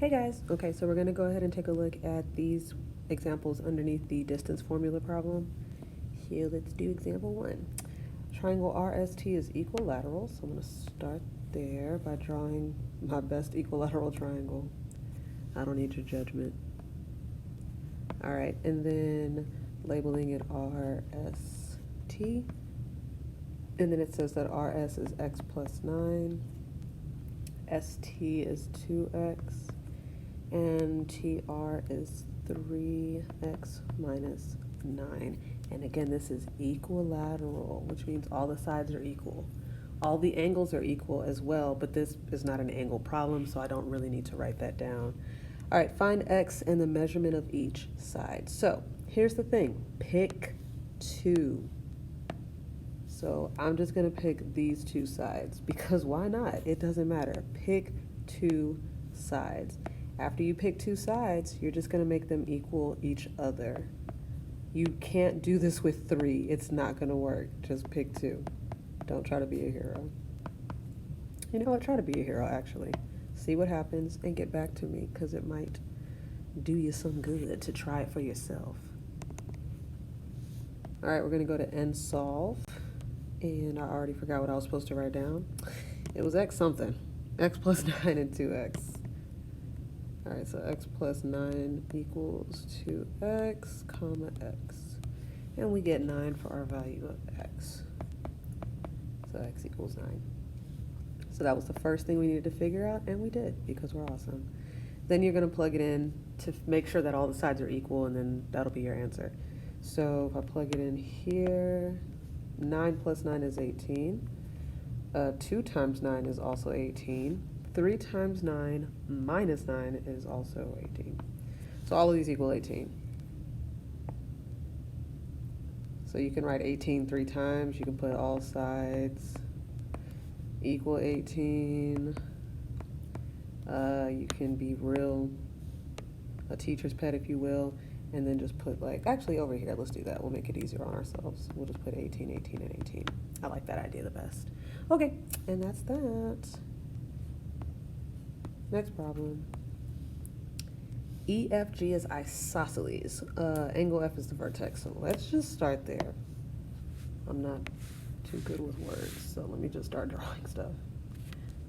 Hey guys, okay, so we're going to go ahead and take a look at these examples underneath the distance formula problem. Here, let's do example 1. Triangle RST is equilateral, so I'm going to start there by drawing my best equilateral triangle. I don't need your judgment. All right, and then labeling it RST. And then it says that RS is x plus 9, ST is 2x, and TR is 3x minus 9. And again, this is equilateral, which means all the sides are equal. All the angles are equal as well, but this is not an angle problem, so I don't really need to write that down. All right, find x and the measurement of each side. So here's the thing, pick 2. So I'm just gonna pick these 2 sides because why not? It doesn't matter. Pick 2 sides. After you pick 2 sides, you're just gonna make them equal each other. You can't do this with 3. It's not gonna work. Just pick 2. Don't try to be a hero. You know what? Try to be a hero, actually. See what happens and get back to me because it might do you some good to try it for yourself. All right, we're gonna go to end solve. And I already forgot what I was supposed to write down. It was x something. X plus 9 and 2x. All right, so x plus 9 equals 2x, comma x. And we get 9 for our value of x. So x equals 9. So that was the first thing we needed to figure out, and we did because we're awesome. Then you're going to plug it in to make sure that all the sides are equal, and then that'll be your answer. So if I plug it in here, 9 plus 9 is 18. 2 times 9 is also 18. 3 times 9 minus 9 is also 18. So all of these equal 18. So you can write 18 3 times. You can put all sides equal 18. You can be real, a teacher's pet if you will, and then just put like, actually over here, let's do that. We'll make it easier on ourselves. We'll just put 18, 18, and 18. I like that idea the best. Okay, and that's that. Next problem. EFG is isosceles. Angle F is the vertex, so let's just start there. I'm not too good with words, so let me just start drawing stuff.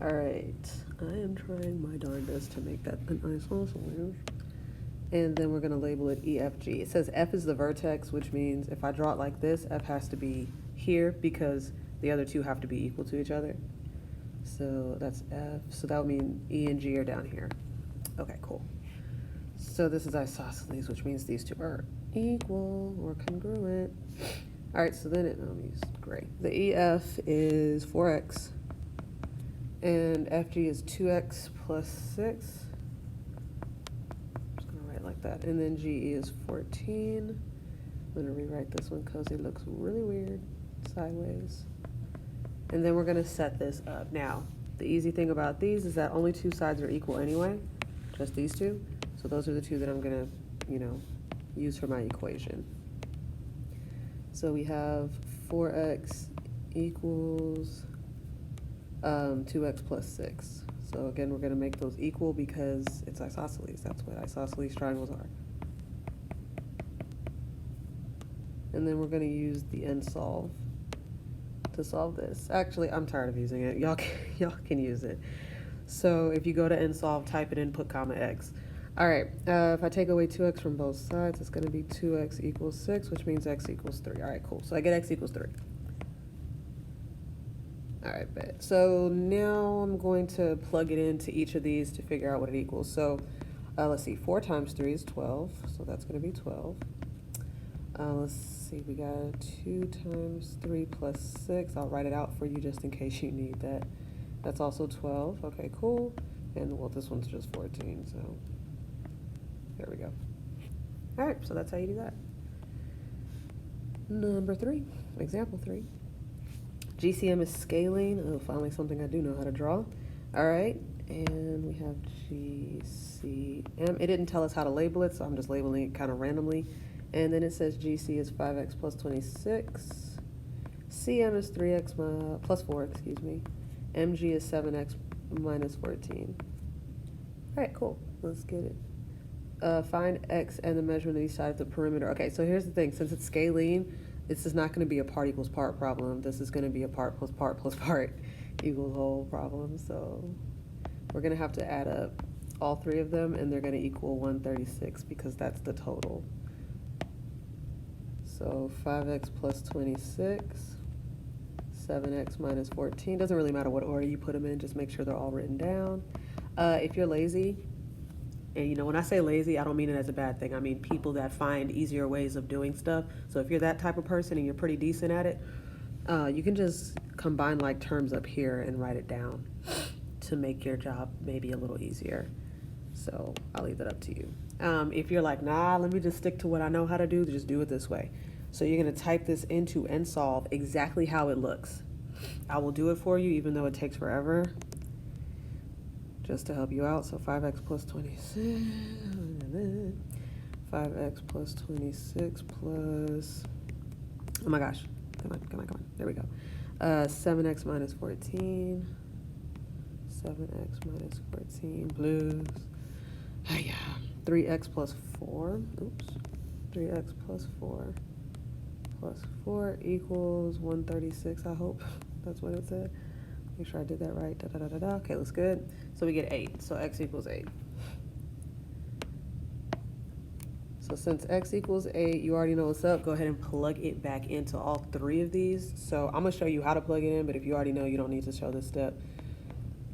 All right, I am trying my darndest to make that an isosceles. And then we're gonna label it EFG. It says F is the vertex, which means if I draw it like this, F has to be here because the other two have to be equal to each other. So that's F, so that would mean E and G are down here. Okay, cool. So this is isosceles, which means these two are equal or congruent. All right, so then let me use gray. The EF is 4x, and FG is 2x plus 6. Like that, and then GE is 14. I'm gonna rewrite this one because it looks really weird sideways. And then we're gonna set this up. Now, the easy thing about these is that only 2 sides are equal anyway, just these 2. So those are the 2 that I'm gonna, use for my equation. So we have 4x equals 2x plus 6. So again, we're going to make those equal because it's isosceles. That's what isosceles triangles are. And then we're going to use the end solve to solve this. Actually, I'm tired of using it. Y'all can use it. So if you go to end solve, type it in, put comma x. All right, if I take away 2x from both sides, it's going to be 2x equals 6, which means x equals 3. All right, cool. So I get x equals 3. All right, bet. So now I'm going to plug it into each of these to figure out what it equals. So let's see, 4 times 3 is 12, so that's going to be 12. Let's see, we got 2 times 3 plus 6. I'll write it out for you just in case you need that. That's also 12. Okay, cool. And well, this one's just 14, so there we go. All right, so that's how you do that. Number 3, example 3. GCM is scaling. Oh, finally something I do know how to draw. All right, and we have GCM. It didn't tell us how to label it, so I'm just labeling it kind of randomly. And then it says GC is 5x plus 26. CM is 3x plus 4, excuse me. MG is 7x minus 14. All right, cool. Let's get it. Find x and the measurement of each side of the perimeter. Okay, so here's the thing. Since it's scalene, this is not going to be a part equals part problem. This is going to be a part plus part plus part equals whole problem. So we're going to have to add up all three of them, and they're going to equal 136 because that's the total. So 5x plus 26, 7x minus 14. Doesn't really matter what order you put them in. Just make sure they're all written down. If you're lazy, and you know, when I say lazy, I don't mean it as a bad thing. I mean people that find easier ways of doing stuff. So if you're that type of person and you're pretty decent at it, you can just combine like terms up here and write it down to make your job maybe a little easier. So I'll leave that up to you. If you're like, nah, let me just stick to what I know how to do, just do it this way. So you're gonna type this into NSolve exactly how it looks. I will do it for you even though it takes forever, just to help you out. So 5x plus 26, 5x plus 26 plus, oh my gosh, come on, there we go. 7x minus 14, 7x minus 14 plus, 3x plus 4, 3x plus 4 equals 136, I hope. That's what it said. Make sure I did that right. Okay, looks good. So we get 8. So x equals 8. So since x equals 8, you already know what's up. Go ahead and plug it back into all three of these. So I'm going to show you how to plug it in, but if you already know, you don't need to show this step.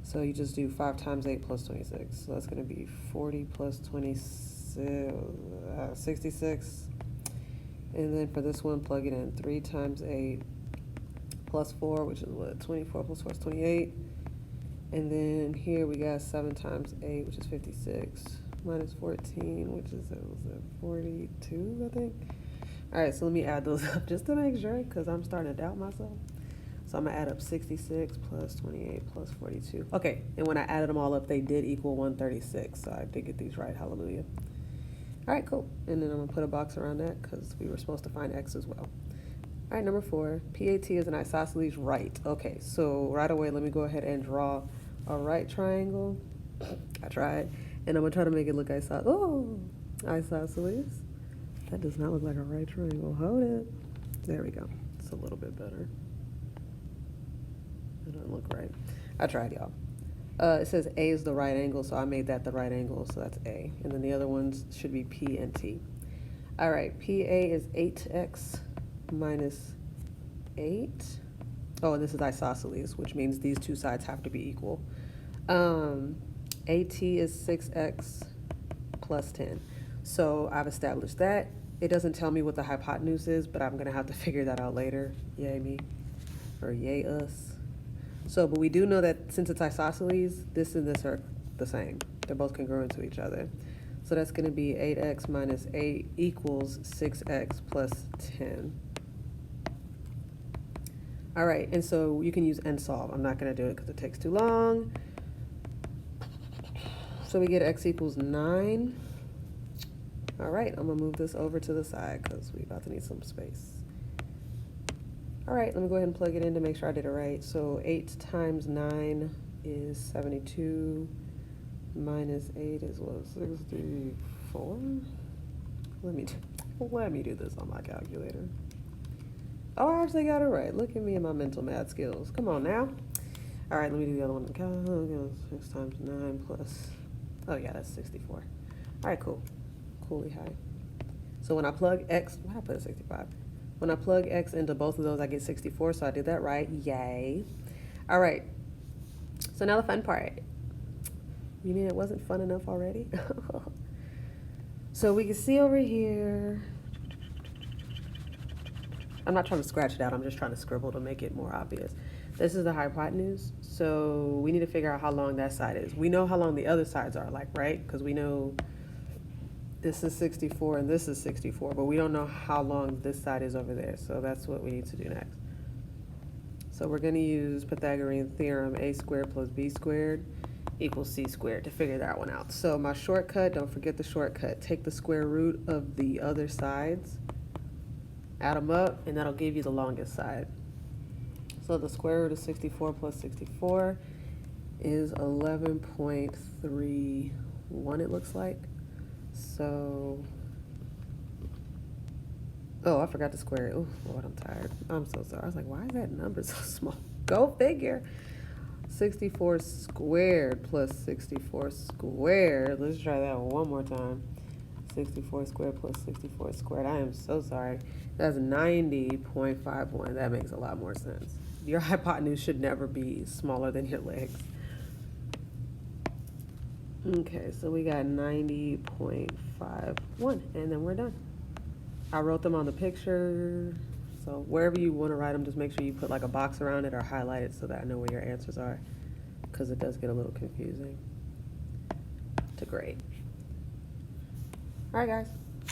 So you just do 5 times 8 plus 26. So that's going to be 40 plus 26, 66. And then for this one, plug it in. 3 times 8 plus 4, which is what? 24 plus 4 is 28. And then here we got 7 times 8, which is 56, minus 14, which is 42, I think. All right, so let me add those up just to make sure, because I'm starting to doubt myself. So I'm going to add up 66 plus 28 plus 42. Okay, and when I added them all up, they did equal 136. So I did get these right. Hallelujah. All right, cool. And then I'm going to put a box around that because we were supposed to find x as well. All right, number 4, PAT is an isosceles right. Okay, so right away, let me go ahead and draw a right triangle. I tried. And I'm going to try to make it look isosceles. Oh, isosceles. That does not look like a right triangle. Hold it. There we go. It's a little bit better. It doesn't look right. I tried, y'all. It says A is the right angle, so I made that the right angle, so that's A. And then the other ones should be P and T. All right, PA is 8x minus 8. Oh, and this is isosceles, which means these two sides have to be equal. AT is 6x plus 10. So I've established that. It doesn't tell me what the hypotenuse is, but I'm going to have to figure that out later. Yay me. Or yay us. So, but we do know that since it's isosceles, this and this are the same. They're both congruent to each other. So that's going to be 8x minus 8 equals 6x plus 10. All right, and so you can use NSolve. I'm not going to do it because it takes too long. So we get x equals 9. All right, I'm going to move this over to the side because we're about to need some space. All right, let me go ahead and plug it in to make sure I did it right. So 8 times 9 is 72, minus 8 is what, 64? Let me do this on my calculator. Oh, I actually got it right. Look at me and my mental math skills. Come on now. All right, let me do the other one. 6 times 9 plus, oh yeah, that's 64. All right, cool. Coolly high. So when I plug x, why did I put a 65? When I plug x into both of those, I get 64, so I did that right. Yay. All right. So now the fun part. You mean it wasn't fun enough already? So we can see over here. I'm not trying to scratch it out. I'm just trying to scribble to make it more obvious. This is the hypotenuse. So we need to figure out how long that side is. We know how long the other sides are, like, right? Because we know this is 64 and this is 64, but we don't know how long this side is over there. So that's what we need to do next. So we're going to use Pythagorean theorem, a squared plus b squared equals c squared to figure that one out. So my shortcut, don't forget the shortcut. Take the square root of the other sides, add them up, and that'll give you the longest side. So the square root of 64 plus 64 is 11.31. 1, it looks like. So, oh, I forgot to square it. Oh, Lord, I'm tired. I'm so sorry. I was like, why is that number so small? Go figure. 64 squared plus 64 squared. Let's try that one more time. 64 squared plus 64 squared. I am so sorry. That's 90.51. That makes a lot more sense. Your hypotenuse should never be smaller than your legs. Okay, so we got 90.51, and then we're done. I wrote them on the picture, so wherever you want to write them, just make sure you put like a box around it or highlight it so that I know where your answers are, because it does get a little confusing to grade. All right, guys.